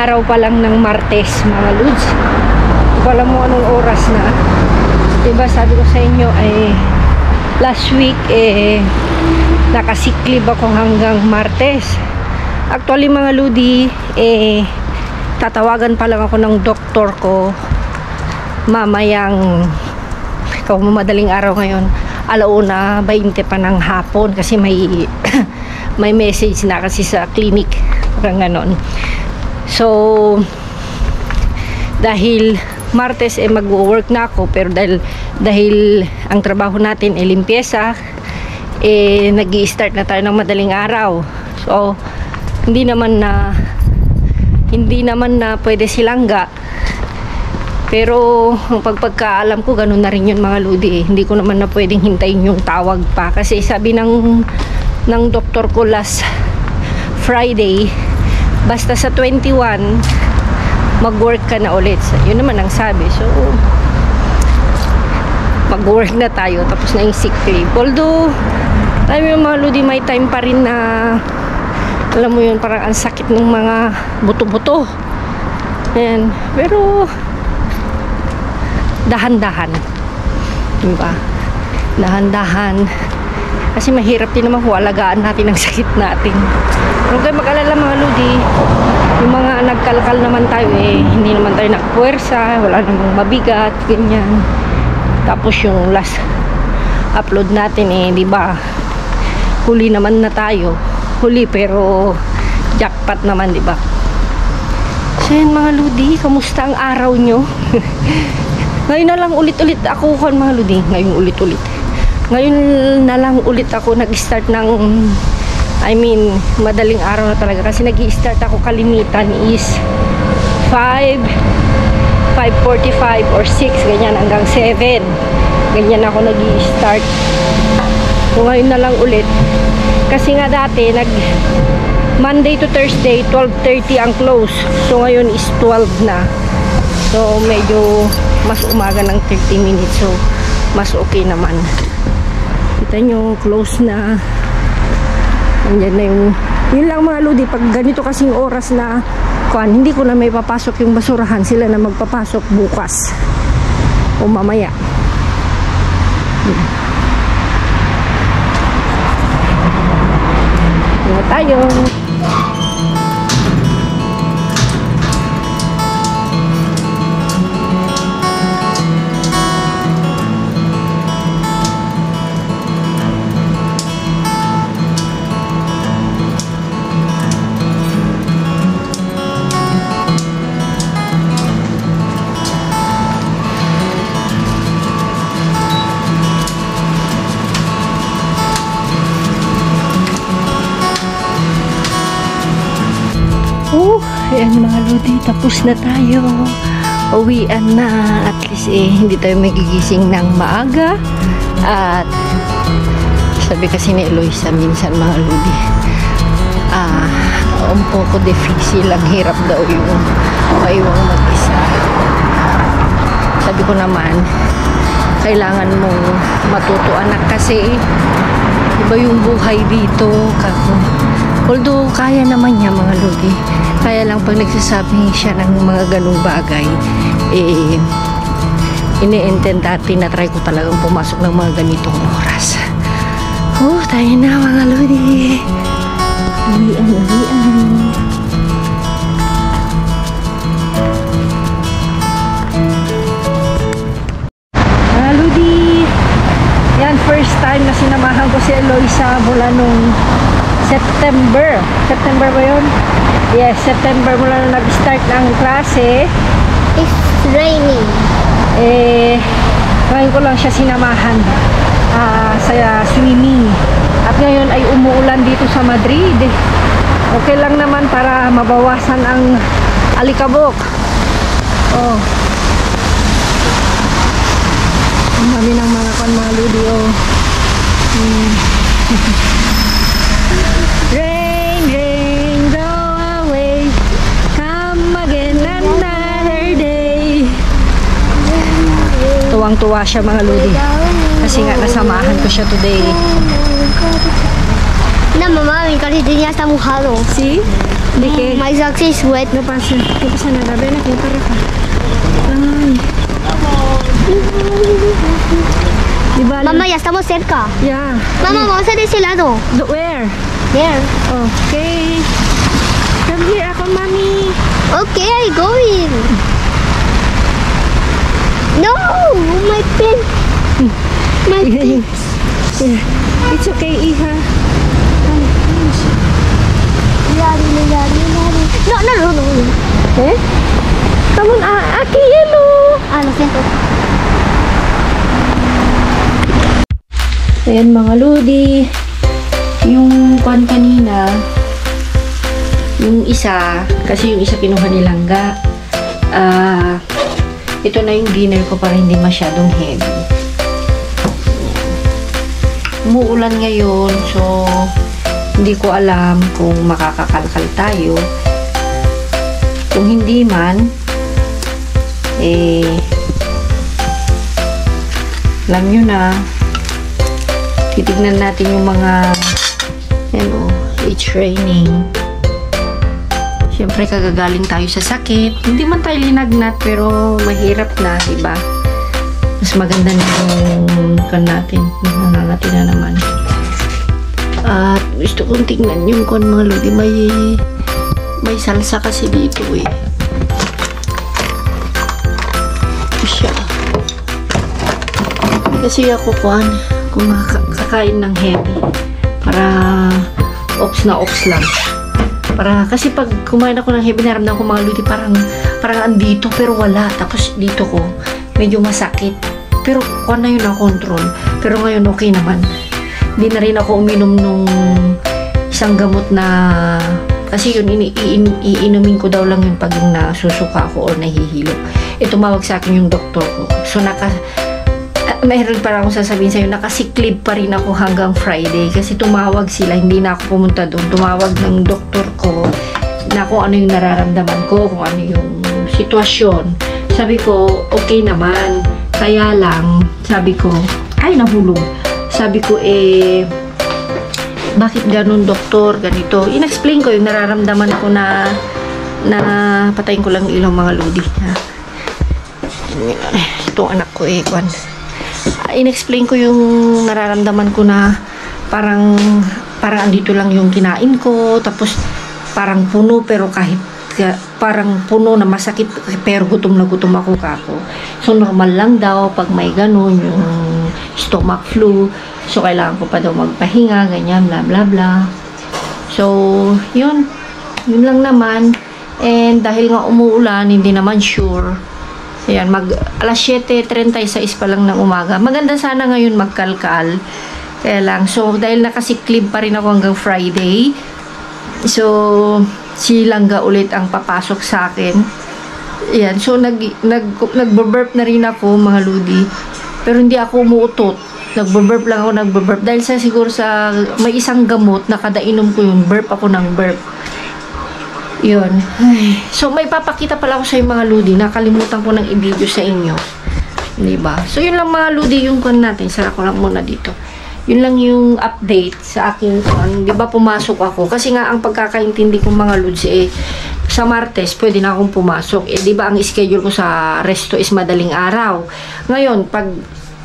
araw pa lang ng Martes, mga Lods. Hindi ko alam mo anong oras na. Diba sabi ko sa inyo ay last week nakasiklib ako hanggang Martes. Actually mga Lodi, tatawagan pa lang ako ng doktor ko mamayang madaling araw ngayon, 1:20 pa ng hapon, kasi may may message na kasi sa clinic, parang ganon. So dahil Martes mag-work na ako, pero dahil ang trabaho natin ay limpieza, nag-i-start na tayo ng madaling araw. So hindi naman na pwede silangga, pero ang pagkaalam ko ganun na rin yun mga Lodi. Hindi ko naman na pwedeng hintayin yung tawag pa, kasi sabi ng doktor ko last Friday, basta sa 21 mag-work ka na ulit. Yun naman ang sabi. So mag-work na tayo, tapos na yung sick leave. Although tayo yung mga Lodi, may time pa rin na alam mo yun, parang ang sakit ng mga buto-buto. Ayan. Pero dahan-dahan, diba? Dahan-dahan, kasi mahirap din naman kung alagaan natin ang sakit natin. Huwag kayo mag-alala mga Lodi, yung mga nagkalkal naman tayo, hindi naman tayo nakapuwersa, wala namang mabigat, ganyan. Tapos yung last upload natin, diba, huli naman na tayo, huli pero jackpot naman, diba? So yun mga Lodi, kamusta ang araw nyo? Ngayon na lang ulit-ulit ako mga Lodi. Ngayon na lang ulit ako nag-start ng, madaling araw na talaga. Kasi nag-i-start ako kalimitan is 5:45 or 6, ganyan, hanggang 7. Ganyan ako nag-i-start. So ngayon na lang ulit. Kasi nga dati, Monday to Thursday, 12:30 ang close. So ngayon is 12 na. So medyo mas umaga ng 30 minutes. So mas okay naman. Kita nyo, close na. Andyan na yung, yun lang mga Lodi, pag ganito kasing oras na hindi ko na may papasok yung basurahan, sila na magpapasok bukas o mamaya. Ano tayo? Ayan mga Lodi, tapos na tayo. Uwian na. At least hindi tayo magigising ng maaga. At sabi kasi ni Eloisa minsan mga Lodi, un poco difícil, ang hirap daw yung maiwang mag-isa. Sabi ko naman, kailangan mong matuto anak, kasi iba yung buhay dito. Although kaya naman niya mga Lodi, kaya lang pag nagsasabi siya ng mga ganung bagay, ini-intend natin na try ko talagang pumasok ng mga ganitong oras. Tayo na mga Lodi. Uwian. Mga Lodi, yan, first time na sinamahan ko si Eloisa mula nung September ba yun? Yes, September mula nung nag-start ng klase. It's raining. Ngayon ko lang siya sinamahan sa swimming. At ngayon ay umuulan dito sa Madrid. Okay lang naman para mabawasan ang alikabok. Ang dami ng mga Lodi, Rain, go away, come again another day. Tuwang-tuwa siya mga Lodi, kasi nga nasamahan ko siya today. No, mamá, mi carrito ya está mojado. See? Dikit. My socks is wet. No pasa na gabi na kita ka. Ay. Diba? Mamá, ya estamos cerca. Yeah. Mamá, vamos a ese lado. Where? There. Okay. Come here ako, mami. Okay, I going. No, my pen. My pen. Yeah. It's okay, Iha. No. Eh? Come on, Aki, yellow. Lo siento. Ayan mga lodi, yung kwan kanina, yung isa, kasi yung isa kinuha ni Langga, ito na yung dinner ko para hindi masyadong heavy. Umuulan ngayon, so hindi ko alam kung makakakalkal tayo. Kung hindi man, alam nyo na, titignan natin yung mga it's raining. Siyempre kagagaling tayo sa sakit. Hindi man tayo linagnat pero mahirap na, diba? Mas maganda na yung kan natin. Nangangatin na naman. At gusto kong tingnan yung kon mga lodi. May salsa kasi dito eh. Siya. Kasi ako kung kakain ng heavy para ops lang kasi pag kumain ako ng heavy naramdaman ko mga lodi parang andito pero wala, tapos dito ko medyo masakit pero kuha na yun ang control, pero ngayon okay naman. Hindi na rin ako uminom nung isang gamot na kasi yun iinumin ko daw lang yun pag yung nasusuka ako o nahihilo. Tumawag sa akin yung doktor ko, so mayroon pa akong sasabihin sa'yo, nakasiklib pa rin ako hanggang Friday kasi tumawag sila, hindi na ako pumunta doon. Tumawag ng doktor ko na kung ano yung nararamdaman ko, kung ano yung sitwasyon. Sabi ko, okay naman. Kaya lang, sabi ko, ay nahulog. Sabi ko, bakit ganun doktor, ganito. In-explain ko yung nararamdaman ko na patayin ko lang ilong mga lodi. Itong anak ko in-explain ko yung nararamdaman ko na parang andito lang yung kinain ko, tapos parang puno pero parang puno na masakit pero gutom na gutom ako kako. So normal lang daw pag may ganun yung stomach flu, so kailangan ko pa daw magpahinga, ganyan, bla bla bla. So yun lang naman. And dahil nga umuulan, hindi naman sure. Ayan, alas 7:36 pa lang ng umaga. Maganda sana ngayon magkalkal. Kaya lang, so dahil nakasiklib pa rin ako hanggang Friday, so si Langga ulit ang papasok sa akin. Ayan, so nagbo-burp na rin ako mga lodi. Pero hindi ako umuutot. Nagbo-burp lang ako, dahil siguro sa may isang gamot na kada inom ko yun, burp ako ng burp. Yun. So, may papakita pala ako sa yung mga ludi. Nakalimutan ko ng i-video sa inyo. Diba? So, yun lang mga ludi yung kon natin. Sara ko lang muna dito. Yun lang yung update sa aking kon. Diba, pumasok ako. Kasi nga, ang pagkakaintindi kong mga luds sa Martes, pwede na akong pumasok. Diba, ang schedule ko sa resto is madaling araw. Ngayon, pag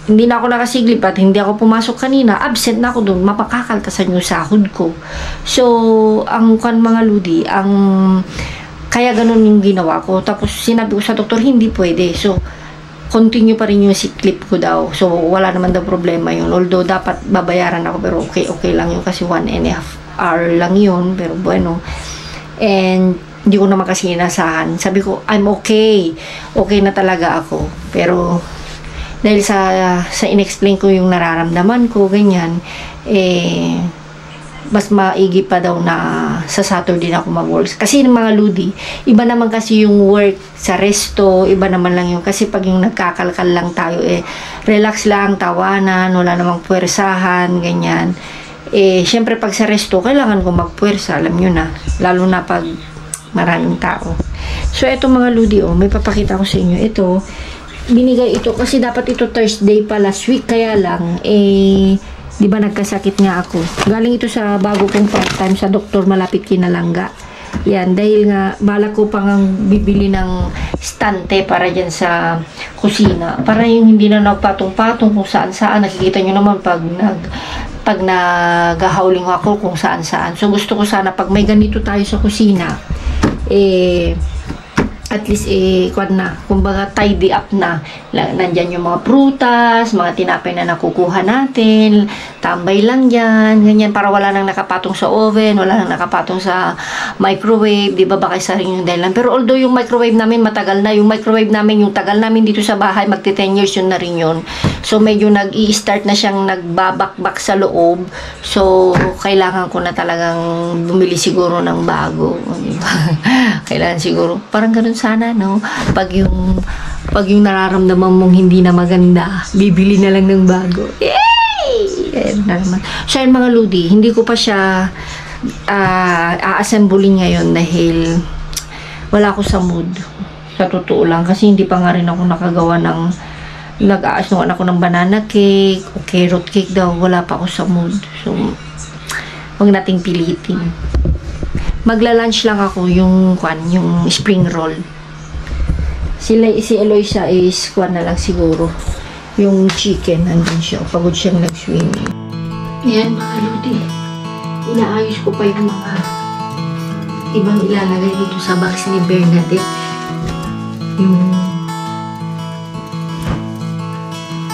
hindi na ako nakasiglip at hindi ako pumasok kanina, absent na ako doon, mapakakaltasan yung sahod ko. So, ang mga ludi, kaya ganun yung ginawa ko. Tapos, sinabi ko sa doktor, hindi pwede. So, continue pa rin yung siklip ko daw. So, wala naman daw problema yun. Although, dapat babayaran ako, pero okay lang yun kasi 1.5 hour lang yun. Pero, bueno. And, hindi ko naman kasi inasahan. Sabi ko, I'm okay. Okay na talaga ako. Pero, dahil sa in-explain ko yung nararamdaman ko, ganyan, mas maigi pa daw na sa Saturday na ako mag-work. Kasi yung mga ludi, iba naman kasi yung work sa resto, iba naman lang yung, kasi pag yung nagkakalkal lang tayo, relax lang, tawanan, wala namang puwersahan, ganyan. Syempre pag sa resto, kailangan ko magpuwersa, alam nyo na, lalo na pag maraming tao. So, eto mga ludi, may papakita ko sa inyo. Ito, binigay ito kasi dapat ito Thursday pa last week, kaya lang di ba nagkasakit nga ako. Galing ito sa bago kong part-time sa doktor malapit kina Langga. Yan, dahil nga balak ko pang bibili ng stante para dyan sa kusina. Para yung hindi na nagpatong-patong kung saan-saan. Nakikita nyo naman pag naghahauling ako kung saan-saan. So gusto ko sana pag may ganito tayo sa kusina, at least kumbaga tidy up na. Nandyan yung mga prutas, mga tinapay na nakukuha natin, tambay lang yan, ganyan, para wala nang nakapatong sa oven, wala nang nakapatong sa microwave, di ba, baka isa rin yung dahilan. Pero although yung microwave namin matagal na, yung microwave namin, yung tagal namin dito sa bahay, magti 10 years yun na rin yun. So medyo nag-i-start na siyang nagbabakbak sa loob. So kailangan ko na talagang bumili siguro ng bago, di ba? Kailangan siguro, parang ganun sana, no? Pag yung nararamdaman mong hindi na maganda, bibili na lang ng bago. Yay! Ayan na naman. So, yun mga Ludi, hindi ko pa siya a-assembling ngayon dahil wala ako sa mood. Sa totoo lang. Kasi hindi pa nga rin ako nakagawa ng nag-aasnuan ako ng banana cake o carrot cake daw. Wala pa ako sa mood. So, huwag nating pilitin. Magla-lunch lang ako yung spring roll. Si Eloisa is na lang siguro. Yung chicken, andun siya. Pagod siyang nag-swimming. Ayan mga Ludi. Inaayos ko pa yung mga ibang ilalagay dito sa box ni Bernadette.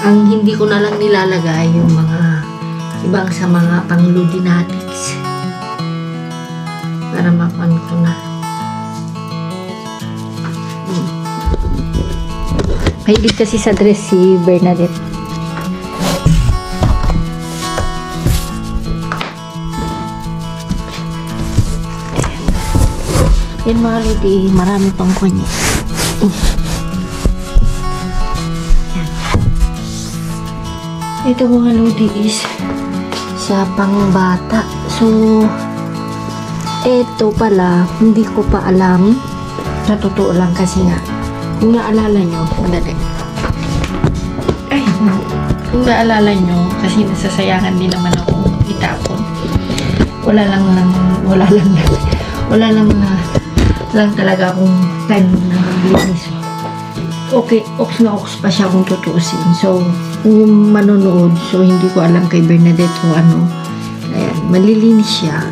Ang hindi ko na lang nilalagay yung mga ibang sa mga pang-Ludinatics. Para makuan ko na. Mahilig kasi sa dress si Bernadette. Yan mga Ludi, marami pang kunya. Ito mga Ludi is sa pangbata. So, eto pala, hindi ko pa alam. Sa totoo lang kasi nga, kung naalala nyo, madali. Kung naalala nyo, kasi nasasayangan din naman ako itapon. Wala lang talaga akong time na maglinis. Okay, ox na ox pa siya kung tutuusin. So, kung manonood, so hindi ko alam kay Bernadette kung ano. Ayan, malilinis siya.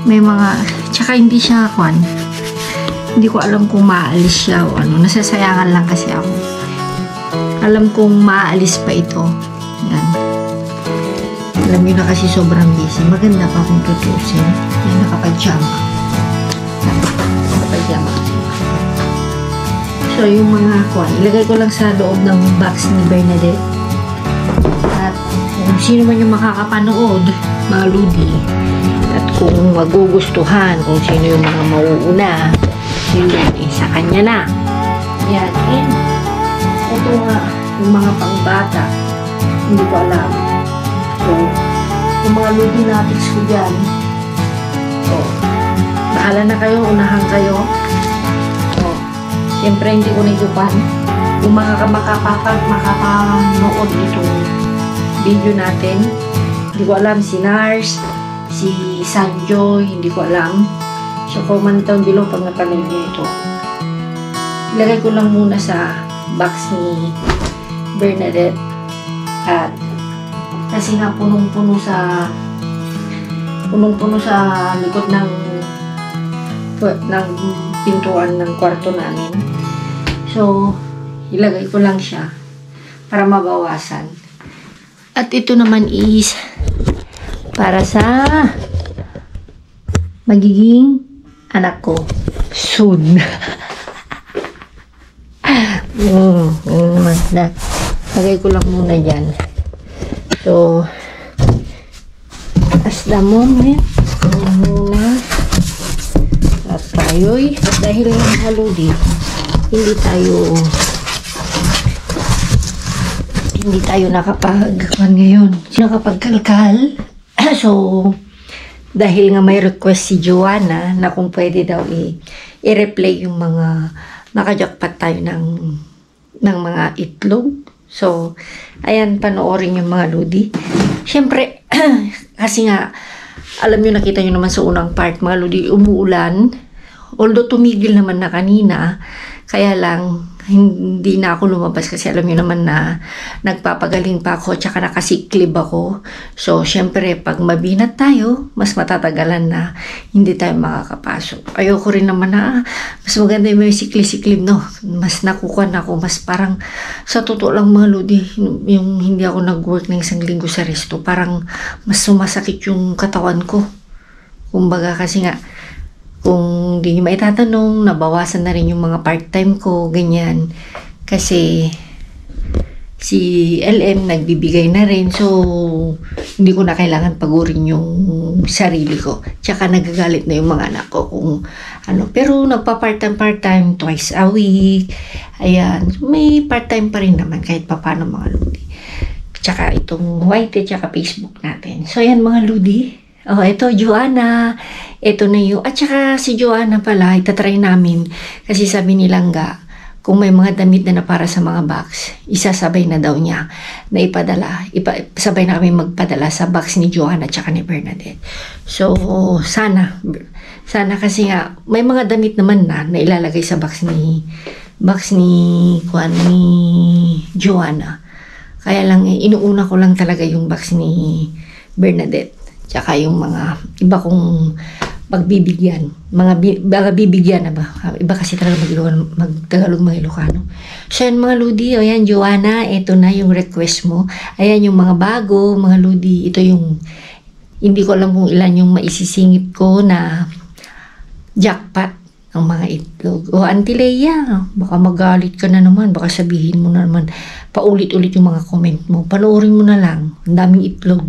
May mga, tsaka hindi siya hindi ko alam kung maaalis siya o ano. Nasasayangan lang kasi ako. Alam kong maaalis pa ito. Yan. Alam nyo na kasi sobrang busy. Maganda pa kung tutusin. Yan, nakapajama. Nakapajama. So, yung mga ilagay ko lang sa loob ng box ni Bernadette. At kung sino man yung makakapanood, mga Ludi, at kung magugustuhan, kung sino yung mga mauuna, sa kanya na. Yan. And, ito nga, yung mga pangbata, hindi ko alam. So, yung mga Ludinatics ko dyan, bahala na kayo, unahan kayo. Siyempre, hindi ko nigupan. Yung mga makapanood itong video natin, hindi ko alam, si Nars, si Sanjoy, hindi ko alam. So, comment down below pag napanood niyo ito. Ilagay ko lang muna sa box ni Bernadette. At kasi nga punong-puno sa likod ng pintuan ng kwarto namin. So, ilagay ko lang siya para mabawasan. At ito naman is para sa magiging anak ko soon. Lagay ko lang muna dyan. So, as the moment, muna at tayo'y dahil ng haludi, hindi tayo nakapagkalkal. So, dahil nga may request si Joanna na kung pwede daw i-replay yung mga nakajakpat tayo ng mga itlog. So, ayan, panoorin yung mga Ludi. Siyempre, kasi nga, alam nyo, nakita nyo naman sa unang part, mga Ludi, umuulan. Although tumigil naman na kanina, kaya lang hindi na ako lumabas kasi alam niyo naman na nagpapagaling pa ako tsaka nakasiklib ako. So, syempre, pag mabinat tayo, mas matatagalan na hindi tayo makakapasok. Ayoko rin naman na mas maganda yung may sikli-siklib, no? Mas nakukuha na ako, mas parang sa totoo lang mga lodi, yung hindi ako nag-work ng isang linggo sa resto, parang mas sumasakit yung katawan ko. Kumbaga kasi nga, kung di nyo maitatanong, nabawasan na rin yung mga part-time ko, ganyan. Kasi si LM nagbibigay na rin, so hindi ko na kailangan pagurin yung sarili ko. Tsaka nagagalit na yung mga anak ko kung ano. Pero nagpa-part-time twice a week. Ayan, may part-time pa rin naman kahit papano mga ludi. Tsaka itong white, tsaka Facebook natin. So ayan mga ludi. Oh, ito, Joanna. Ito na yung, at saka si Joanna pala, itatry namin. Kasi sabi ni Langga, kung may mga damit na para sa mga box, isasabay na daw niya na ipadala. Sabay na kami magpadala sa box ni Joanna at saka ni Bernadette. So, sana kasi nga, may mga damit naman na ilalagay sa box ni Joanna. Kaya lang, inuuna ko lang talaga yung box ni Bernadette. Tsaka yung mga iba kong pagbibigyan. Mga bibigyan na ba? Iba kasi talaga mag-Tagalog, mga Ilocano. So yan mga ludi. O yan, Joanna, ito na yung request mo. Ayan yung mga bago, mga ludi. Ito yung, hindi ko alam kung ilan yung maisisingit ko na jackpot ng mga itlog. O Auntie Leia, baka magalit ka na naman. Baka sabihin mo na naman, paulit-ulit yung mga comment mo. Panoorin mo na lang. Ang daming itlog.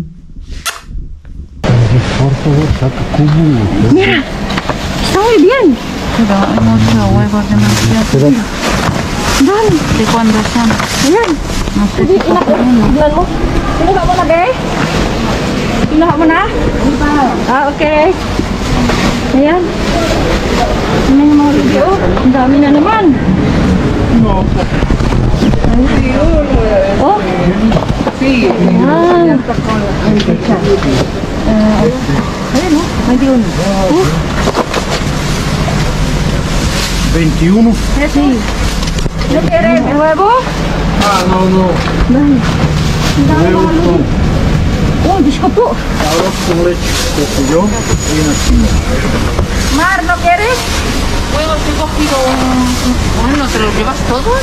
Por favor, saca cubo. Mira, está muy bien. Pero hay muchos huevos demasiado. Pero, Dami. ¿De cuándo son? Ayan. No sé si está comiendo. Tignan mo. Pinuha mo na, Gay? Pinuha mo na? Ah, okay. Ayan. Ano yung mga video? Ang dami na naman. Oh. Ayan. Ayan, oh. May diyon. Oh. 21. Sí. ¿No quieres huevo? Ah, no. Dale. Huevos con Oh, Diyos ko po. arroz con leche. Cogió y una china. Mar, ¿no quieres? Huevos he cogido Bueno, ¿te los llevas todos?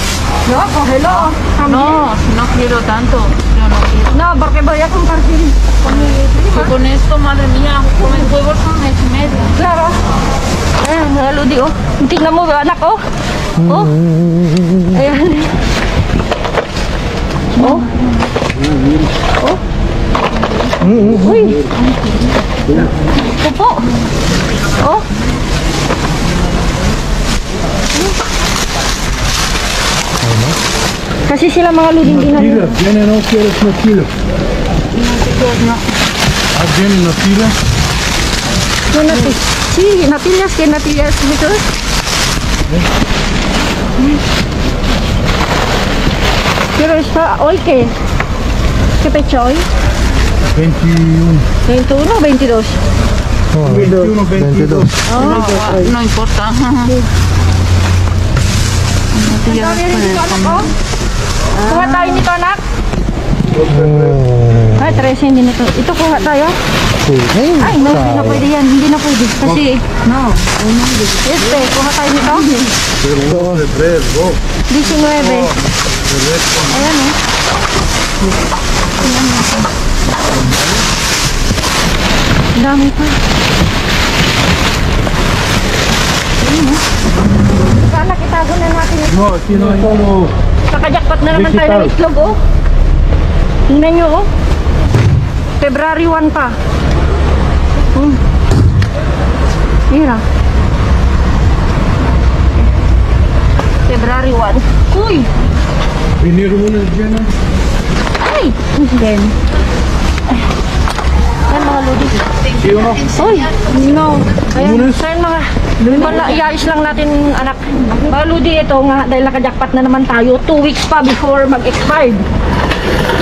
No, cógelo. No, no quiero tanto. Yo no quiero. No, porque voy a compartir con mi Que prima. con esto, madre mía, comer huevos son mes y medio. Claro. Ayan, mga ludi, oh. Tingnan mo, anak, oh. Oh. Ayan. Oh. Oh. Uy. Pupo. Oh. Kasi sila mga luding Una ginano. tira. Viene, no quieres una tira. Ah, viene una tira. Sí, natillas, que natillas, ¿viste? Pero está, ¿hoy qué? ¿Qué fecha hoy? 21. 21 o 22? 21, 22. No importa. Ya después de comer. Kuha tayo nito, anak. Ay, 13 hindi na to. Ito kuha tayo. Ay, no, hindi na pwede yan. Hindi na pwede. Kasi, no. Este, kuha tayo nito. Dos de tres, dos. 19. Ayan, eh. Ang dami pa. Ayun, eh. Sana kitago na natin ito. No, aquí no hay todo. Nakajakpat na naman tayo ng itlog, oh. Tingnan nyo, oh. February 1 pa. Mira. February 1. Uy! Vinieron unas llenas. Ay! Again. Ayan mga lodi. ¿Sí o no? Uy! No. Ayan. Lunes? So, mga iayos lang natin, anak. Mga lodi, ito nga, dahil nakajakpat na naman tayo. 2 weeks pa before mag-expired.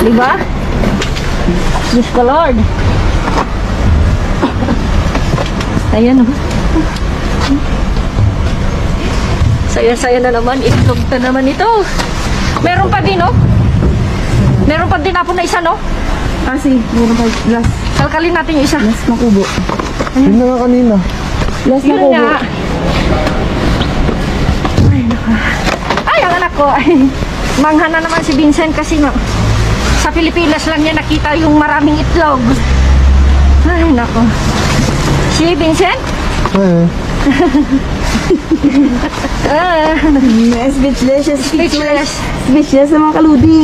Diba? Diyos ko, Lord. Ayan, oh. Saya-saya na naman. Itlog na naman ito. Meron pa din, no? Meron pa din na isa, no? Kasi, meron pa last. Kalkalin natin yung isa. Last na kubo. Yun na nga kanina. Last na Yun kubo. nga. Ay, naka. Ay, ang anak ko. Ay, mangha na naman si Vincent kasi nga, sa Pilipinas lang niya nakita yung maraming itlog. Ay, nako. Si Vincent? Speechless. Speechless. Speechless na mga kaludi.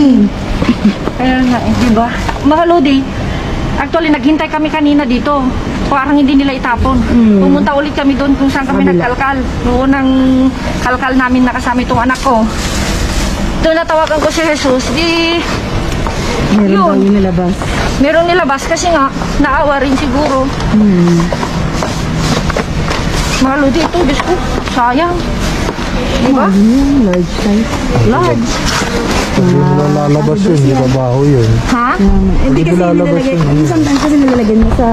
Kaya nga, diba? Mga Lodi, actually naghintay kami kanina dito. Parang hindi nila itapon. Pumunta ulit kami doon kung saan kami nagkalkal. Noon ang kalkal namin nakasama itong anak ko. Doon natawagan ko si Jesus. Meron Yun. daw yung nilabas. Merong nilabas kasi nga, naawa rin siguro. Mga Lodi, ito, Diyos ko, sayang. Diba? Large size. Large. Hindi mo lalabas yun, hindi babaho yun. Ha? Hindi kasi lalabas nilalagay. yun. Sometimes kasi nilalagay mo sa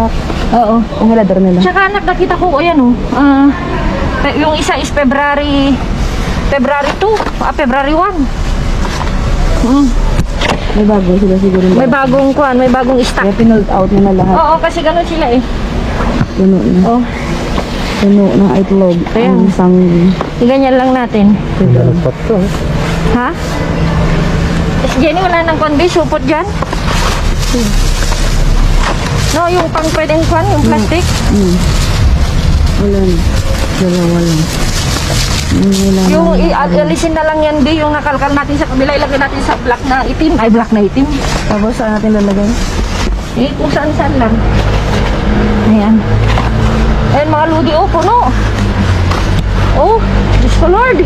Oo. congelador nila. Tsaka anak, nakita ko, ayan o. Yung isa is February 2, February 1. May bago sila siguro. May bagong kuan, may bagong stock. Kaya pinold out nila lahat. Oo, kasi ganun sila eh. Puno na. Oh, Puno ng itlog. Kaya. Ang sangging. ganyan lang natin. Dapat to. Ha? Jenny, wala nang kuan, be, supot dyan. No, yung pang pwedeng kuan, yung plastic. Wala na. Dalawa lang. Yung alisin na lang yan, be, yung nakalkal natin sa kabila, ilagay natin sa black na itim. Ay, black na itim. Tapos saan natin lalagay? Eh, kung saan-saan lang. Ayan. Ayan, mga Lodi, oh, puno. Oh, Diyos ko Lord.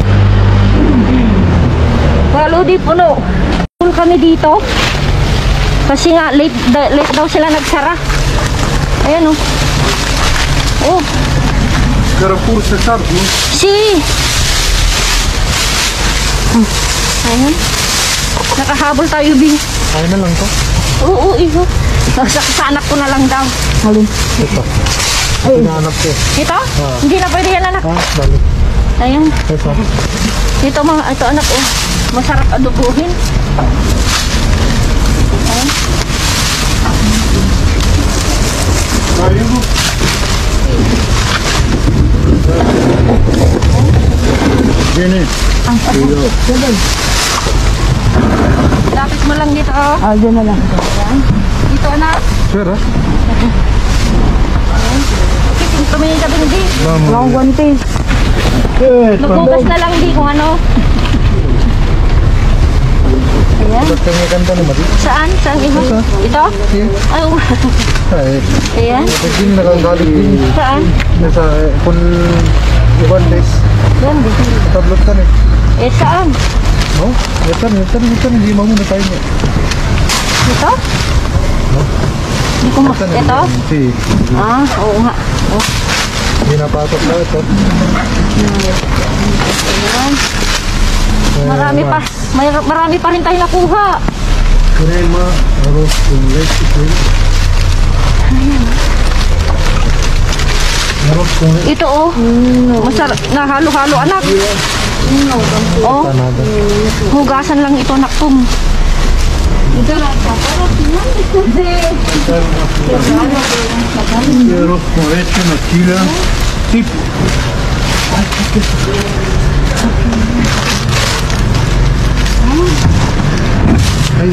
Mga Lodi, puno. Puno kami dito. Kasi nga, late daw sila nagsara. Ayan, oh. Oh, Carrefour c'est ça, no? si. Ayan. Nakahabol tayo, Bing. Kaya na lang to. Oo, iho. Sa anak ko na lang daw. Halin. Ito. Hinahanap ko. Ito? Hindi na pwede yan, anak. Ha? Balik. Ayan. Ito. Ito anak, oh. Masarap adobohin. Ayan. Kaya mo. Jenny. Lapit mo lang dito, oh. Ah, dyan na lang. Dito, anak. Pera? Okay, tumingin ka din, di. Wala akong guante. Magbukas na lang, di, kung ano. Ayan. Ba't kang ganda naman? Saan? Saan iho? Ito? Ay, oh. Ay, Ayan. din nakagalit din. Saan? Nasa kung iwan days. Yan, di. Tablot ka na. Eh, saan? No? Yatan, hindi mo muna tayo. Ito? Hindi ko ito? Si, Ah, oo nga. Oh. hindi napatok na ito. Ayan. Marami pa rin tayo nakuha. Crema, arroz con leche. Arroz con leche. Ito, oh. Masarap. Nahalo-halo, anak. Oh, Panada. hugasan lang ito, anak, pum. Arroz con leche, maquila. Tip. Ay.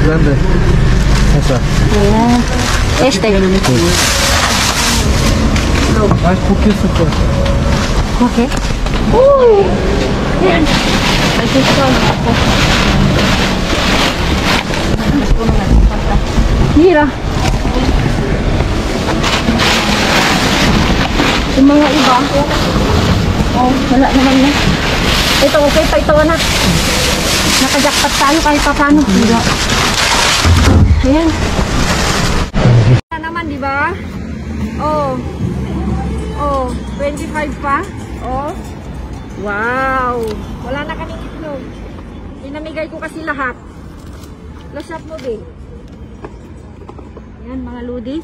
Grande. Esa. Ayan. Este. Mais pouquinho só. Okay. Uy! Yan. Ay, gusto. Mira. Yung mga iba. Oh, wala naman na. Ito, okay pa ito, anak. Nakajakpat tayo kahit pa paano. Mira. Ayan. Wala naman, di ba? Oh. Oh, 25 pa. Oh. Wow. Wala na kaming itlog. Pinamigay ko kasi lahat. Lasap mo, be. Yan, mga Lodi.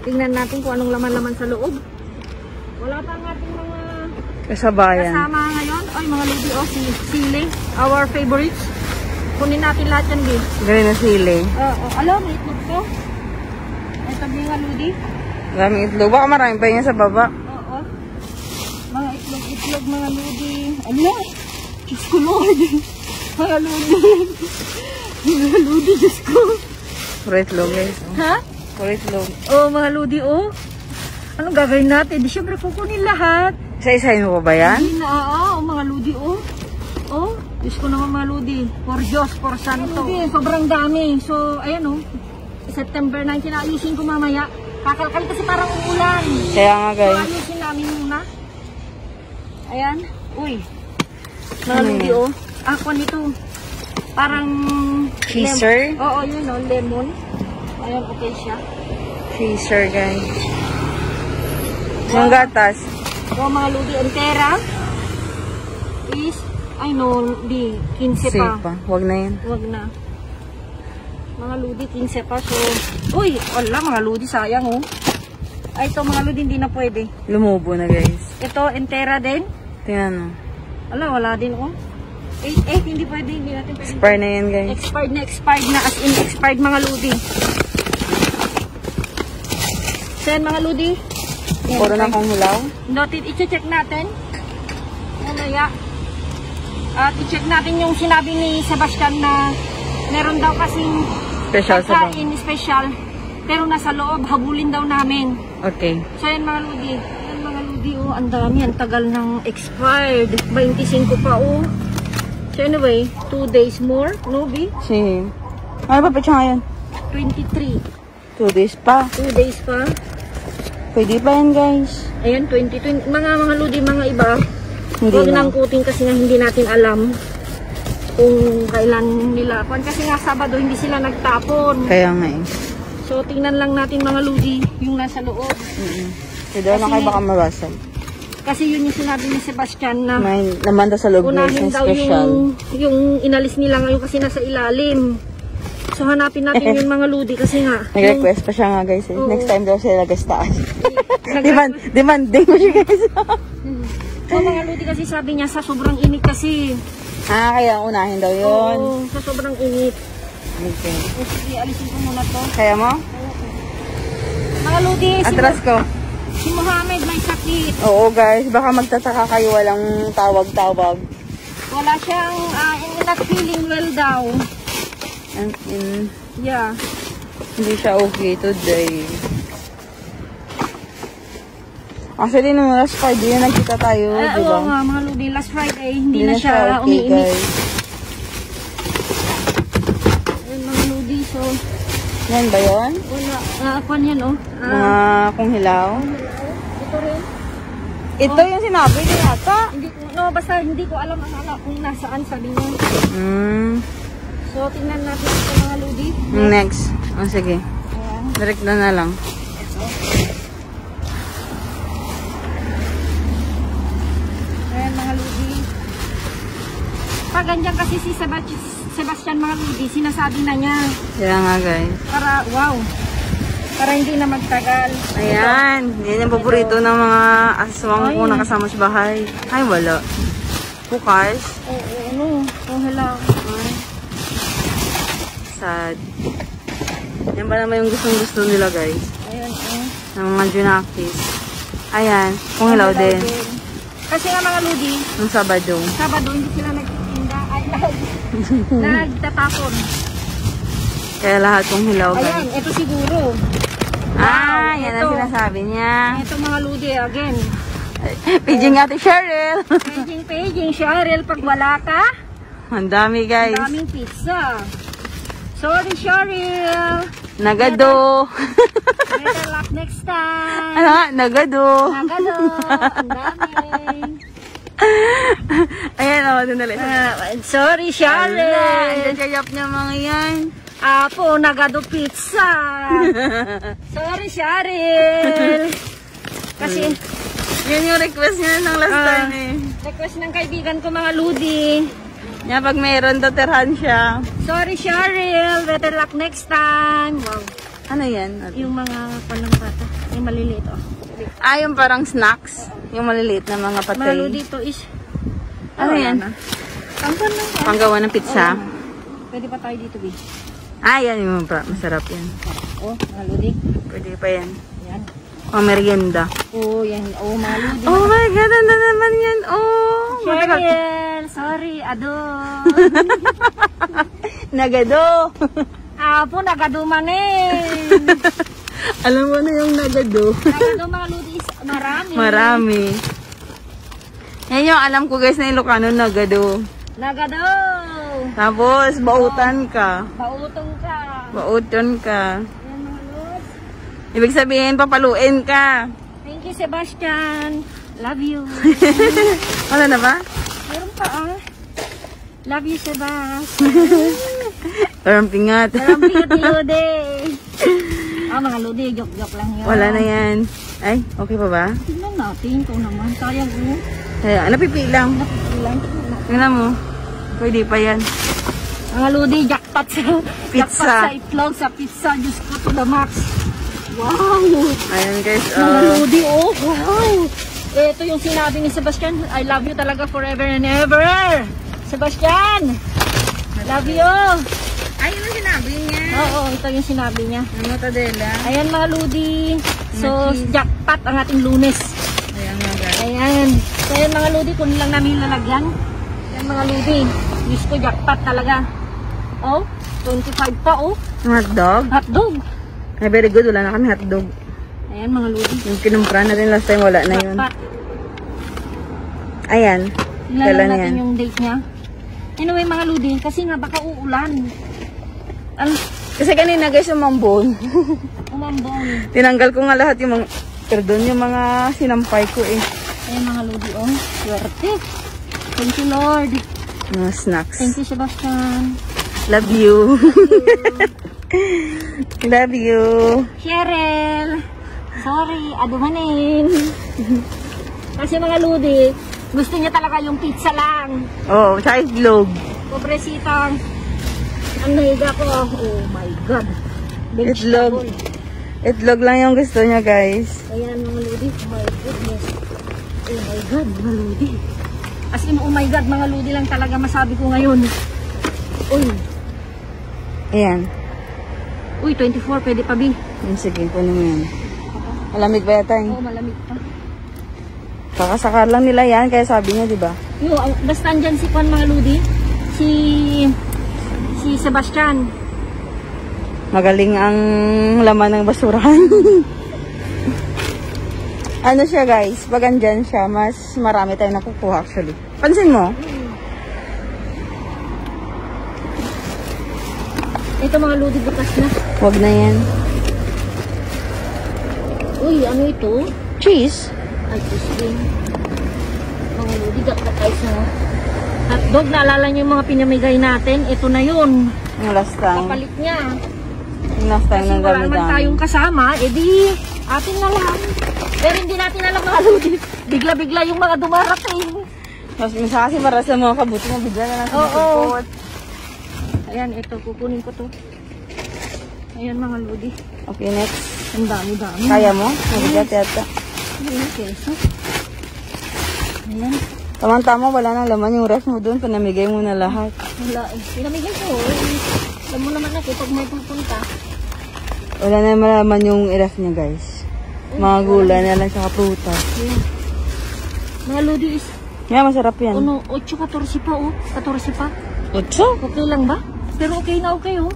Tingnan natin kung anong laman-laman sa loob. Wala pa ang ating mga Kasabayan. Kasama ngayon, ay mga lodi, si sili, our favorites. Kunin natin lahat yan, babe. Galing na sili. Alam, may itlog ko. Ito mga lodi. Maraming itlog. Baka marami pa yun sa baba. Oo. Mga itlog, mga lodi. Ano? Diyos ko, Lord. Mga lodi. Mga lodi, Diyos ko. Puro itlog, guys. Ha? Puro itlog. Mga lodi, Anong gagawin natin? Di syempre kukunin lahat. Isa-isahin mo pa ba yan? Hindi na, mga lodi, Diyos ko naman mga lodi. For Diyos, for Santo. Sobrang dami. So, ayan, September 19, ayusin ko mamaya. Kakalkal kasi parang uulan. Kaya nga, So, guys. ayusin namin muna. Ayan. Uy. Mga lodi, Ako nito. Parang... Cheeser? Oo, yun, lemon. Ayan, okay siya. Freezer, guys. Yung gatas. Mga lodi, entera is, di, 15 Sige pa. pa. Huwag na yan. Huwag na. Mga lodi, 15 pa. So, uy, wala mga lodi, sayang, Ay, ito mga lodi, hindi na pwede. Lumubo na, guys. Ito, entera din. Tingnan mo. Wala din, 8, hindi pwede, hindi natin pwede. Expire na yan, guys. Expired na, as in expired mga lodi. Saan mga lodi? Yan, Puro na kong hilaw. Noted, i-check natin. Mamaya. At i-check natin yung sinabi ni Sebastian na meron daw kasing Special sa bang. pagkain special. Pero nasa loob, habulin daw namin. Okay. So yan mga lodi. Yan mga lodi, ang dami. Ang tagal ng expired. 25 pa, So anyway, 2 days more, no, B? Sige. Ano pa pa siya ngayon? 23. 2 days pa. 2 days pa. Pwede pa yan, guys. Ayan, 2020. Mga lodi, mga iba. Hindi Huwag na. nang kuting kasi nga hindi natin alam kung kailan nila. Kasi nga Sabado hindi sila nagtapon. Kaya nga eh. So tingnan lang natin mga lodi yung nasa loob. Kasi daw na kayo baka mabasag. Kasi yun yung sinabi ni Sebastian na May naman daw sa loob guys, unahin yung daw special. yung inalis nila ngayon kasi nasa ilalim. So hanapin natin yung mga lodi kasi nga. Nag-request pa siya nga guys eh. Oo. Next time daw sila taas. Demanding mo siya guys. So mga lodi kasi sabi niya sa sobrang init kasi. Kaya unahin daw yun. Oo, sa sobrang init. Okay. Sige, alisin ko muna to. Kaya mo? Mga lodi, Atras ko. si Mohammed may sakit. Oo guys, baka magtataka kayo walang tawag-tawag. Wala siyang not feeling well daw. And Yeah. hindi siya okay today. Actually, nung last Friday, nagkita tayo, di ba? Oo nga, mga lodi, last Friday, hindi na siya siya okay, umiinit. guys. Ayun, mga lodi, so, Yan ba yun? wala, kwan yan, Mga kung hilaw. Ito rin. Ito yung sinabi niya yata. Hindi ko, basta hindi ko alam kung nasaan, sabi niya. So, tingnan natin ito, mga lodi. Next. Sige. Ayan. Direct na lang. Ayan, mga lodi. Pag ganyan kasi si Sebastian, mga lodi, sinasabi na niya. Kaya nga guys. Para, wow. Para hindi na magtagal. Ayan. Yan yung paborito ng mga aswang ko na kasama sa bahay. Ay, wala. Bukas. Oo, hilaw. Sad. Yan ba naman yung gustong-gusto nila guys? Ayan, Ng mga junakis. Ayan. Kung hilaw din. Kasi nga mga lodi, Nung Sabado. Sabado hindi sila nagtitinda. Ay, nagtatapon. Kaya lahat kung hilaw Ayan, guys. ito siguro. Yan ang ito. sinasabi niya. Ito mga lodi, again. Paging ate Cheryl. Paging, Cheryl, pag wala ka, Ang dami guys. daming pizza. Sorry, Cheryl. Nagado. Better luck next time. Ano nga? Nagado. Nagado. Ang dami. Ayan o, dundali. Sorry, Cheryl. Ang kayap niya mga yan. Apo, nagado pizza. Sorry, Cheryl. Kasi, Yun yung request niya ng last time eh. request ng kaibigan ko mga ludi. Niya pag mayroon, tatirhan siya. Sorry, Cheryl. Better luck next time. Wow. Ano yan? Yung mga panang bata. Yung maliliit, yung parang snacks. Yung maliliit na mga patay. Mga lodi, ito is... Ano yan? Pangkan lang yan. Panggawa ng pizza. Pwede pa tayo dito, B. Ah, yan yung masarap yan. Oh, mga lodi. Pwede pa yan. Yan. Pang merienda. Oh, yan. Oh, mga lodi. Oh my God, ang naman yan. Oh, Cheryl! Sorry, ado. Nagado. Apo, nagadumanin. Alam mo na yung nagado. Nagado, mga lodi, is marami. Marami. Yan yung alam ko guys na Ilocano, nagado. Nagado. Tapos, bautan ka. Bautong ka. Bauton ka. Yan, mga lodi. Ibig sabihin, papaluin ka. Thank you, Sebastian. Love you. Wala na ba? Meron pa, ah. Love you, Sebastian. Parang pingat. Marami ka ni Lodi. Ah, mga Lodi, joke-joke lang yan. Wala na yan. Ay, okay pa ba? Tingnan natin kung naman. Sayang mo. Kaya, napipilang. Napipilang. Tingnan mo. Pwede pa yan. Mga Lodi, jackpot sa Pizza. Jackpot sa itlog, sa pizza. Diyos ko, to the max. Wow! Ayan guys. Mga Lodi, oh, wow! Ito yung sinabi ni Sebastian. I love you talaga forever and ever. Sebastian! Love you! Ay, yun ang sinabi niya. Oo, ito yung sinabi niya. Ano tadela? Ayan mga Lodi. So, jackpot ang ating Lunes. Ayan nga guys. Ayan. So, ayan mga Lodi, kung lang namin lalagyan. Ayan mga Lodi. Diyos ko, jackpot talaga. Oh, 25 pa, oh. Hotdog? Hotdog. Ay, very good. Wala na kami hotdog. Ayan mga Lodi. Yung kinumpra natin last time, wala na yun. Jackpot. Ayan. Tingnan Kailan natin yan? yung date niya. Anyway mga Lodi, kasi nga baka uulan. Kasi kanina guys, umambon. Umambong. Tinanggal ko nga lahat yung mga, pardon, yung mga sinampay ko eh. Ayan mga Lodi, oh. Swerte. Thank you, Lord. Mga snacks. Thank you, Sebastian. Love you. Love you. Cheryl. Sorry, adumanin. Kasi mga Lodi, gusto niya talaga yung pizza lang. Oh, tsaka itlog. Pobresitang. Ang nahiga ko, oh my God. Itlog. Itlog lang yung gusto niya guys. Ayan mga Lodi, oh my goodness. Oh my God, mga Lodi. As in, oh my God, mga Lodi lang talaga masabi ko ngayon. Uy, Ayan. uy, 24, pwede pa, B. Sige, kunin mo yan. Malamig ba yata Oo, malamig pa. Kakasakar lang nila yan, kaya sabi niya, di ba? Yo, basta andyan si Juan mga Lodi. Si Sebastian. Magaling ang laman ng basurahan. Ano siya guys, pag andyan siya, mas marami tayong nakukuha actually. Pansin mo? Ito mga Lodi, bukas na. Huwag na yan. Uy, ano ito? Cheese? Ay, cheese din. Mga Lodi, dapat tayo sa hotdog. Naalala niyo yung mga pinamigay natin? Ito na yun. Yung last time. Kapalit niya. Yung last time Kasi ng wala naman dami-dami. tayong kasama, edi atin na lang. Pero hindi natin alam mga Lodi. Bigla-bigla yung mga dumarating. Mas minsan kasi para sa mga kabuti mo, bigla na lang sa Oo. support. Ayan, ito. Kukunin ko to. Ayan mga Lodi. Okay, next. Ang dami-dami. Kaya mo? Mabigat yata. Ayan, keso. Ayan. Tamang-tama, wala nang laman yung ref mo doon. Panamigay mo na lahat. Wala eh. Pinamigay ko. Alam mo naman ako pag may pupunta. Wala na malaman yung ref niya guys. Mga gulay na lang sa prutas. Ayan. Mga Lodi is, Yeah, masarap yan. ano, 8-14 pa oh. 14 pa. Utso? Okay lang ba? Pero okay na okay oh.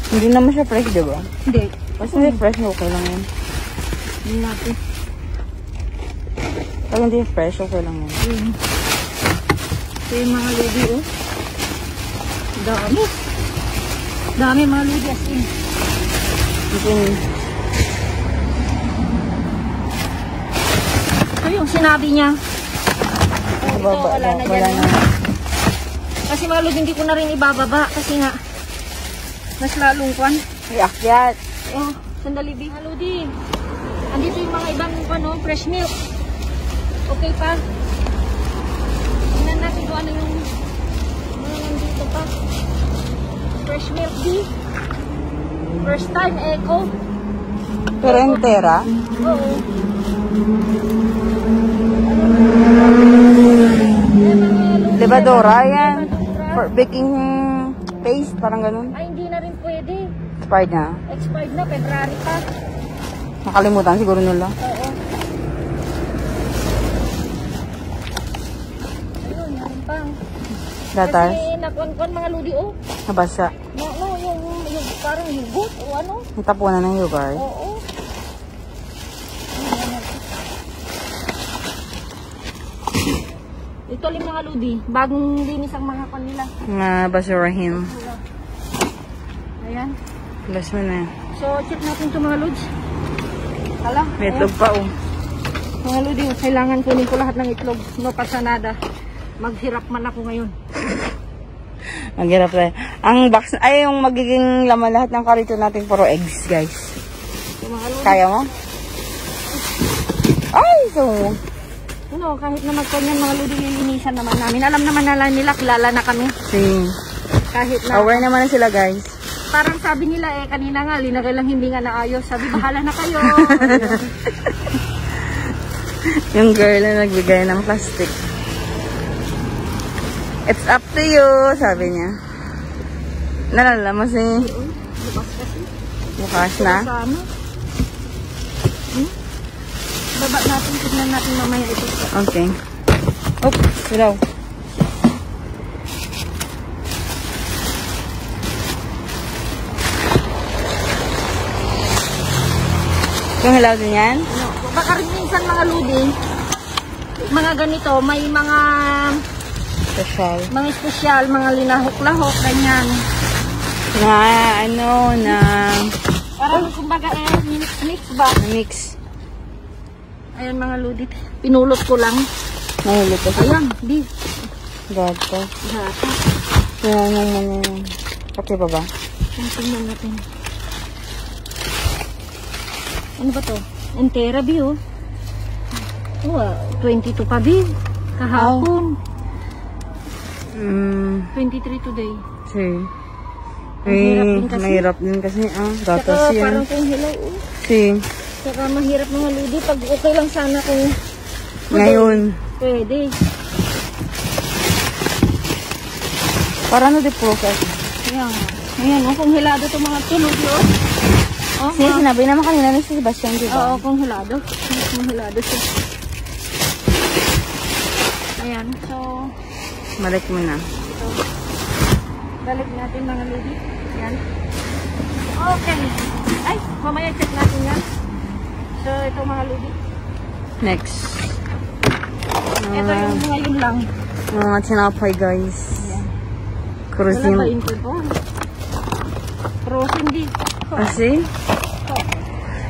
Hindi naman siya fresh, diba? Hindi. Basta hindi fresh, okay lang yan. Hindi natin. Pag hindi fresh, okay lang yan. Ayan. Ito yung mga Lodi oh. Dami. Dami mga Lodi as in. Okay. Ito yung sinabi niya. Sa baba, wala na wala dyan. na. Kasi mga Lodi, hindi ko na rin ibababa. Kasi nga, mas lalong kwan. Iakyat. Oh, sandali di. Mga Lodi, andito yung mga ibang ano, fresh milk. Okay pa? Tingnan natin kung ano yung mga nandito pa. Fresh milk di. First time, Eco. Pero entera. Oo. Levadora, yan. For baking paste, parang ganun. Ay, hindi na rin pwede. Expired na. Expired na, February pa. Nakalimutan siguro nila. Oo. Ayun, meron pa. Gatas. Kasi nakuan mga ludi, oh. Nabasa. No, yung parang hugot o ano. Natapunan ng yogurt. Oo. Ito lang mga ludi. Bagong linis ang mga kanila. Mga basurahin. Ayan. Last mo na. So, check natin ito mga lods. Hala. May itlog pa, oh. Mga lodi, kailangan kunin ko lahat ng itlog. No pasanada. Maghirap man ako ngayon. Maghirap tayo. Ang box, ay yung magiging laman lahat ng karito natin puro eggs, guys. So, mga lodi. Kaya mo? Ay, so... Ano, kahit na magkanyan mga lodi, lilinisan naman namin. Alam naman nila, kilala na kami. See. Kahit na... Aware naman na sila, guys. Parang sabi nila kanina nga, linagay lang hindi nga naayos. Sabi, bahala na kayo. Yung girl na nagbigay ng plastic. It's up to you, sabi niya. Nalalaman si... Bukas kasi. Bukas na. Sa ano? Baba natin, tignan natin mamaya ito. Okay. Oh, silaw. Yung hilaw din yan? Ano, baka rin minsan mga ludi, mga ganito, may mga Special. espesyal, mga linahok-lahok, ganyan. Na ano, na Parang kumbaga mix ba? mix. Ayan mga ludi, pinulot ko lang. Nahulog ko. Ayan, di. Gato. Gata. Kaya naman yun. Okay pa ba? Tingnan natin. Ano ba to? Entera, Bi, oh. Oh, 22 pa, Bi. Kahapon. 23 today. See. Mahirap din kasi. Mahirap din kasi. Gatas Saka yan. parang kung hilaw, oh. See. Saka mahirap mga ludi. Pag okay lang sana kung Ngayon. pwede. Para ano di process? Ayan. Ayan, oh. Kung hilado itong mga tulog, oh. Oh, Kasi sinabi naman kanina ni Sebastian, di ba? oo, kung hilado. Kung hilado siya. Ayan, so, Balik mo na. balik natin mga ludi. Ayan. Okay. Ay, mamaya check natin yan. So, ito mga ludi. Next. Ito yung mga yun lang. Mga tinapay, guys. Ayan. Cruising. Wala ba yung po? Frozen di. Kasi?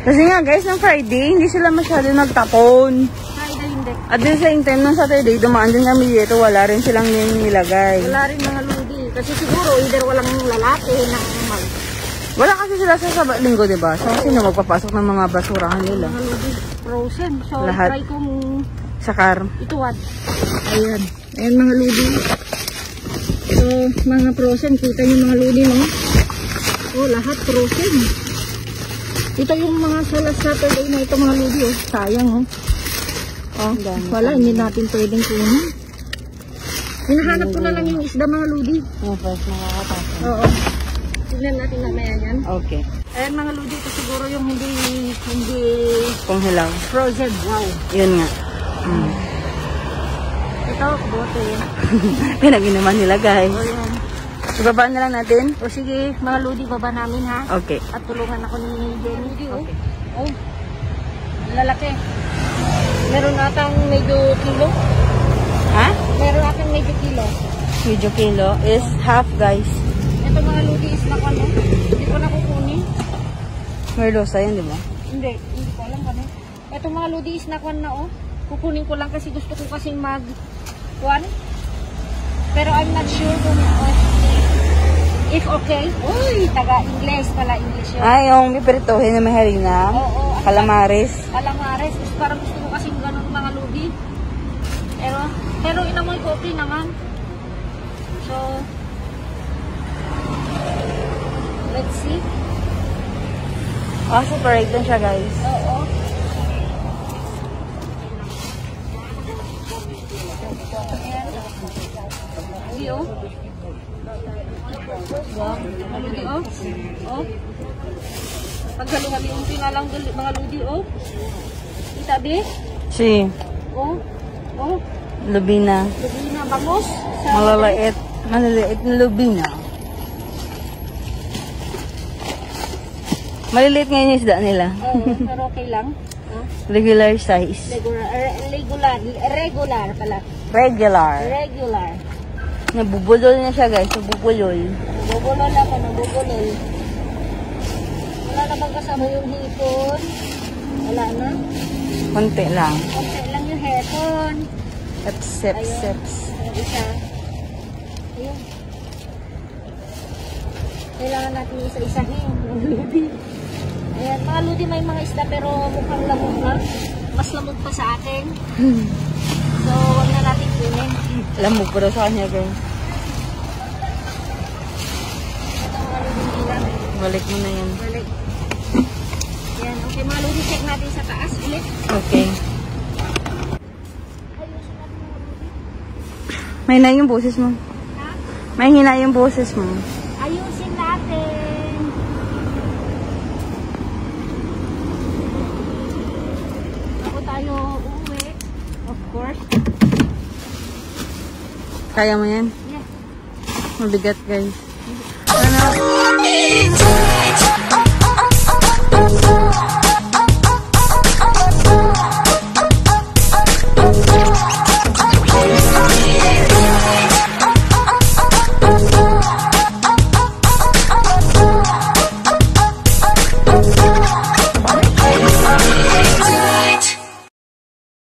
Kasi nga, guys, ng Friday, hindi sila masyado nagtapon. Friday hindi. At the same time, nung Saturday, dumaan din kami dito, wala rin silang nilagay. Wala rin mga ludi. Kasi siguro, either walang lalaki na mag... Wala kasi sila sa linggo, di ba? So, sino magpapasok ng mga basurahan nila? Mga ludi. Frozen. So, Lahat. try kong Sa car. ituwad. Ayan. Ayan mga ludi. So, mga frozen. Kita niyo mga ludi, no? Oh, lahat frozen. Ito yung mga Saturday na ito mga ludi, oh. Sayang, oh. Oh, wala. Hindi natin pwedeng kunin. Hinahanap ko na lang yung isda mga ludi. Yung first nakakapasok. Oo. Tignan natin mamaya yan. Okay. Ayan mga ludi, ito siguro yung hindi Kung hilaw. frozen. Wow. Yun nga. Ito, bote. Pinag-inuman nila, guys. O yan. Ibaba na lang natin. O sige, mga ludi, baba namin ha. Okay. At tulungan ako ni Jenny. Okay. Oh, lalaki. Meron atang medyo kilo. Ha? Meron atang medyo kilo. Medyo kilo is half, guys. Ito mga ludi is na ano. Hindi ko na kukunin. May losa yan, di ba? Hindi ko alam kami. Ito mga ludi is na na oh. Kukunin ko lang kasi gusto ko kasing mag-kuan. Pero I'm not sure kung if okay. Uy, taga-Ingles pala, English yun. Ah, yung pipirituhin na may harina. Oo. Calamares. Calamares. Parang gusto ko kasing ganun mga ludi. Pero inamoy ko okay naman. So, let's see. Separate din siya, guys. Oo. Ludi, oh. Wow, mga Ludi, oh. Oh. Paghalo-halo nga lang mga Ludi, oh. Kita, be? Si, Oh. Oh. lubina. Lubina, bangus. Malaliit na lubina. Maliliit ngayon yung isda nila. Oo, pero okay lang. Oh. Regular size. Regular pala. Regular. Regular. Nabubulol na siya guys. Nabubulol. Nabubulol ako, nabubulol. Wala na bang kasama yung hipon? Wala na? Konti lang. Okay lang yung hipon. Seps. Yung isa. Ayun. Kailangan natin isa-isahin. Mga Ludi. Ayan, mga Ludi may mga isda pero mukhang lamok na. Mas lamok pa sa akin. So, huwag na natin kunin. Lamog pa daw sa kanya guys. Ito mga Ludi bilang. Balik mo na yan. Balik. Ayan, okay mga Ludi, check natin sa taas ulit. Okay. May hina yung boses mo. Ha? May hina yung boses mo. Ayusin natin. Ako tayo uuwi. Of course. Kaya mo yan? Yeah. Mabigat guys. Ano?